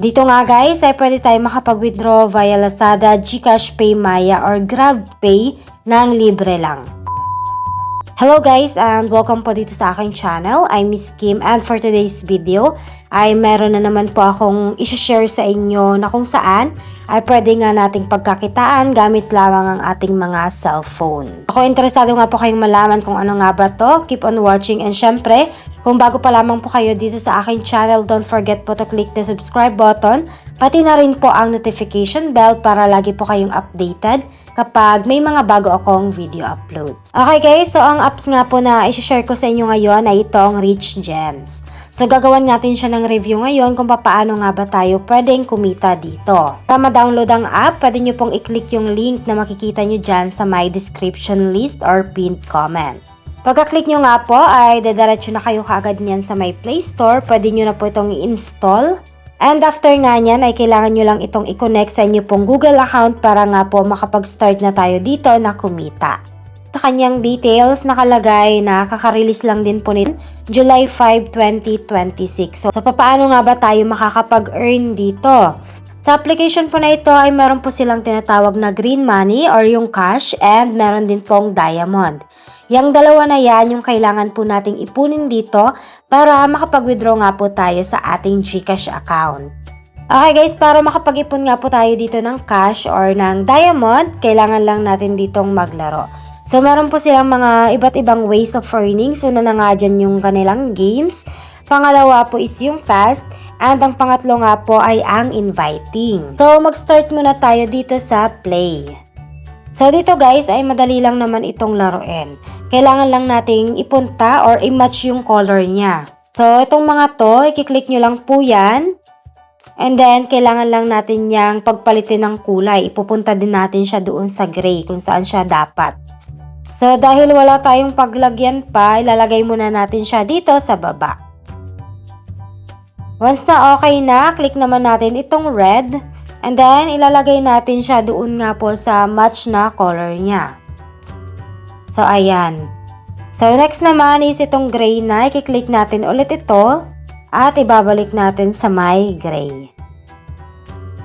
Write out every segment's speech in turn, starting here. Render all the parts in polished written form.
Dito nga guys ay pwede tayo makapag-withdraw via Lazada, GCash, PayMaya or GrabPay ng libre lang. Hello guys and welcome po dito sa aking channel. I'm Miss Kim and for today's video ay meron na naman po akong i-share sa inyo na kung saan ay pwede nga nating pagkakitaan gamit lamang ang ating mga cellphone. Ako interesado nga po kayong malaman kung ano nga ba to. Keep on watching and syempre kung bago pa lamang po kayo dito sa aking channel, don't forget po to click the subscribe button pati na rin po ang notification bell para lagi po kayong updated kapag may mga bago akong video uploads. Okay guys, so ang apps nga po na i-share ko sa inyo ngayon ay itong Rich Gems. So gagawan natin siya ng review ngayon kung paano nga ba tayo pwedeng kumita dito. Para ma-download ang app, pwede nyo pong i-click yung link na makikita nyo dyan sa my description list or pinned comment. Pagka-click nyo nga po ay dadiretso na kayo kaagad niyan sa my Play Store. Pwede nyo na po itong i-install. And after nga niyan ay kailangan nyo lang itong i-connect sa inyo pong Google account para nga po makapag-start na tayo dito na kumita. Sa kanyang details nakalagay na kaka-release lang din po nito July 5, 2026. So paano nga ba tayo makakapag-earn dito? Sa application po na ito ay meron po silang tinatawag na green money or yung cash and meron din pong diamond. Yang dalawa na yan yung kailangan po nating ipunin dito para makapag-withdraw nga po tayo sa ating GCash account. Okay guys, para makapag-ipon nga po tayo dito ng cash or ng diamond, kailangan lang natin ditong maglaro. So meron po silang mga iba't ibang ways of earning. So na nga dyan yung kanilang games. Pangalawa po is yung fast. And ang pangatlo nga po ay ang inviting. So mag-start muna tayo dito sa play. So dito guys ay madali lang naman itong laruin. Kailangan lang nating ipunta or i-match yung color niya. So itong mga to, i-click nyo lang po yan. And then kailangan lang natin yang pagpalitin ng kulay. Ipupunta din natin siya doon sa gray kung saan siya dapat. So dahil wala tayong paglagyan pa, ilalagay muna natin siya dito sa baba. Once na okay na, click naman natin itong red. And then, ilalagay natin siya doon nga po sa match na color niya. So, ayan. So, next naman is itong gray na. I-click natin ulit ito. At ibabalik natin sa my gray.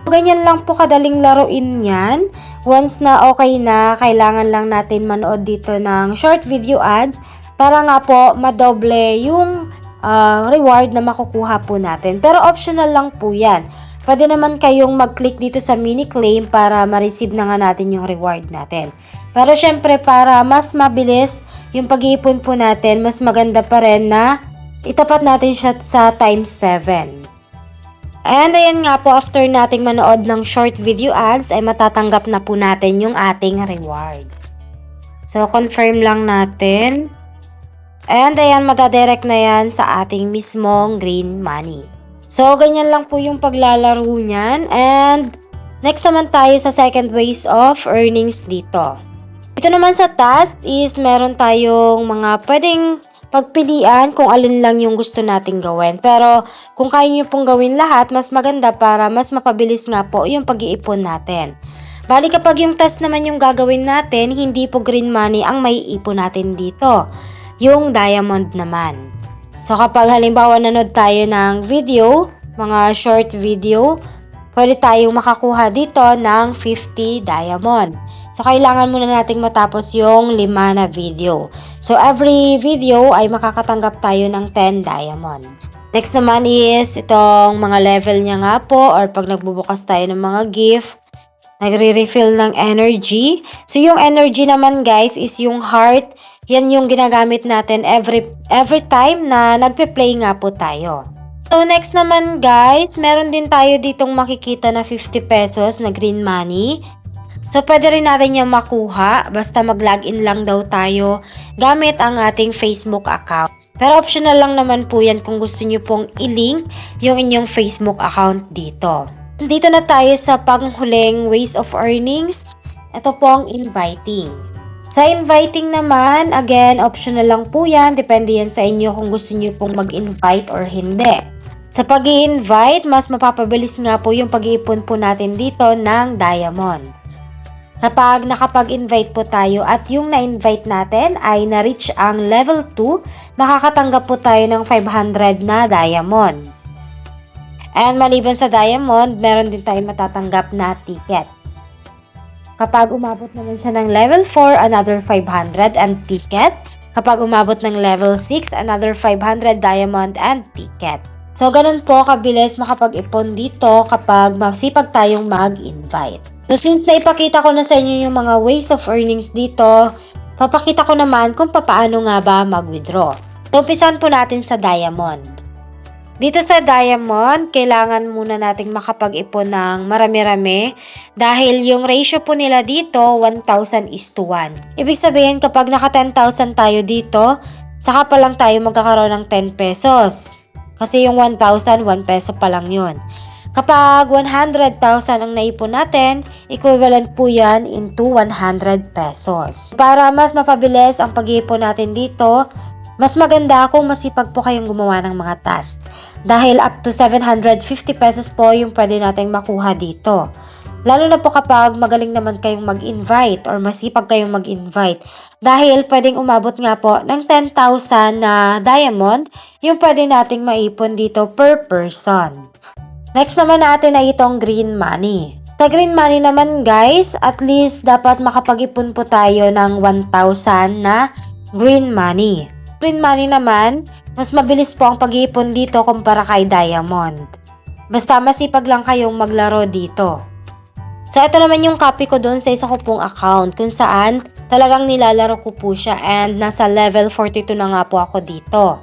Ganyan lang po kadaling laruin yan. Once na okay na, kailangan lang natin manood dito ng short video ads. Para nga po, madoble yung reward na makukuha po natin. Pero optional lang po yan. Pwede naman kayong mag-click dito sa mini claim para ma-receive na nga natin yung reward natin. Pero syempre para mas mabilis yung pag-iipon po natin, mas maganda pa rin na itapat natin siya sa times 7. And ayan nga po, after nating manood ng short video ads ay matatanggap na po natin yung ating rewards. So confirm lang natin. And ayan, matadirect na yan sa ating mismong green money. So, ganyan lang po yung paglalaro niyan. And, next naman tayo sa second ways of earnings dito. Ito naman sa task is meron tayong mga pwedeng pagpilian kung alin lang yung gusto nating gawin. Pero, kung kaya nyo pong gawin lahat, mas maganda para mas mapabilis nga po yung pag-iipon natin. Bali kapag yung task naman yung gagawin natin, hindi po green money ang may ipon natin dito. Yung diamond naman. So kapag halimbawa nanood tayo ng video, mga short video, pwede tayong makakuha dito ng 50 diamond. So kailangan muna nating matapos yung 5 na video. So every video ay makakatanggap tayo ng 10 diamonds. Next naman is itong mga level niya nga po or pag nagbubukas tayo ng mga gift, nagre-refill ng energy. So yung energy naman guys is yung heart. Yan yung ginagamit natin every time na nagpe-play nga po tayo. So next naman guys, meron din tayo ditong makikita na 50 pesos na green money. So pwede rin natin yung makuha basta mag-login lang daw tayo gamit ang ating Facebook account. Pero optional lang naman po yan kung gusto nyo pong i-link yung inyong Facebook account dito. Dito na tayo sa panghuling ways of earnings. Ito po ang inviting. Sa inviting naman, again, optional lang po yan. Depende yan sa inyo kung gusto nyo pong mag-invite or hindi. Sa pag-i-invite, mas mapapabilis nga po yung pag-iipon po natin dito ng diamond. Kapag nakapag-invite po tayo at yung na-invite natin ay na-reach ang level 2, makakatanggap po tayo ng 500 na diamond. And maliban sa diamond, meron din tayong matatanggap na ticket. Kapag umabot naman siya ng level 4, another 500 and ticket. Kapag umabot ng level 6, another 500 diamond and ticket. So, ganun po kabilis makapag-ipon dito kapag masipag tayong mag-invite. So, since naipakita ko na sa inyo yung mga ways of earnings dito, papakita ko naman kung paano nga ba mag-withdraw. So, umpisan po natin sa diamond. Dito sa diamond, kailangan muna nating makapag-ipon ng marami-rami dahil yung ratio po nila dito, 1,000:1. Ibig sabihin, kapag naka 10,000 tayo dito, saka pa lang tayo magkakaroon ng 10 pesos. Kasi yung 1,000, 1 peso pa lang yun. Kapag 100,000 ang naipon natin, equivalent po yan into 100 pesos. Para mas mapabilis ang pag-iipon natin dito, mas maganda kung masipag po kayong gumawa ng mga task. Dahil up to 750 pesos po yung pwede nating makuha dito. Lalo na po kapag magaling naman kayong mag-invite or masipag kayong mag-invite. Dahil pwedeng umabot nga po ng 10,000 na diamond yung pwede nating maipon dito per person. Next naman natin ay itong green money. Sa green money naman guys, at least dapat makapag-ipon po tayo ng 1,000 na green money. Green money naman, mas mabilis po ang pag-iipon dito kumpara kay diamond. Basta masipag lang kayong maglaro dito. So, ito naman yung copy ko doon sa isa ko pong account kung saan talagang nilalaro ko po siya and nasa level 42 na nga po ako dito.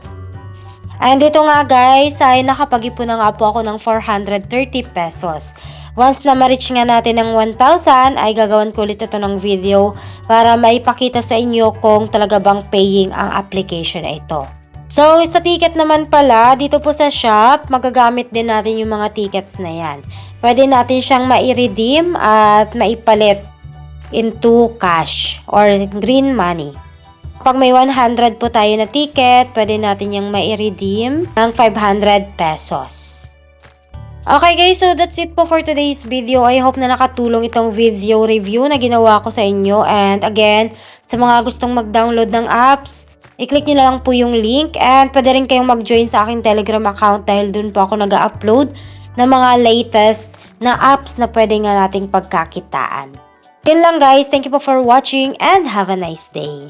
And dito nga guys, ay nakapag-ipon na nga po ako ng 430 pesos. Once na ma-reach nga natin ng 1,000, ay gagawan ko ulit ito ng video para maipakita sa inyo kung talaga bang paying ang application na ito. So, sa ticket naman pala, dito po sa shop, magagamit din natin yung mga tickets na yan. Pwede natin siyang mai-redeem at maipalit into cash or green money. Kapag may 100 po tayo na ticket, pwede natin yung mai-redeem ng 500 pesos. Okay guys, so that's it po for today's video. I hope na nakatulong itong video review na ginawa ko sa inyo. And again, sa mga gustong mag-download ng apps, i-click nyo na lang po yung link and pwede rin kayong mag-join sa aking Telegram account dahil dun po ako nag-upload ng mga latest na apps na pwede nga nating pagkakitaan. Yun lang guys, thank you po for watching and have a nice day.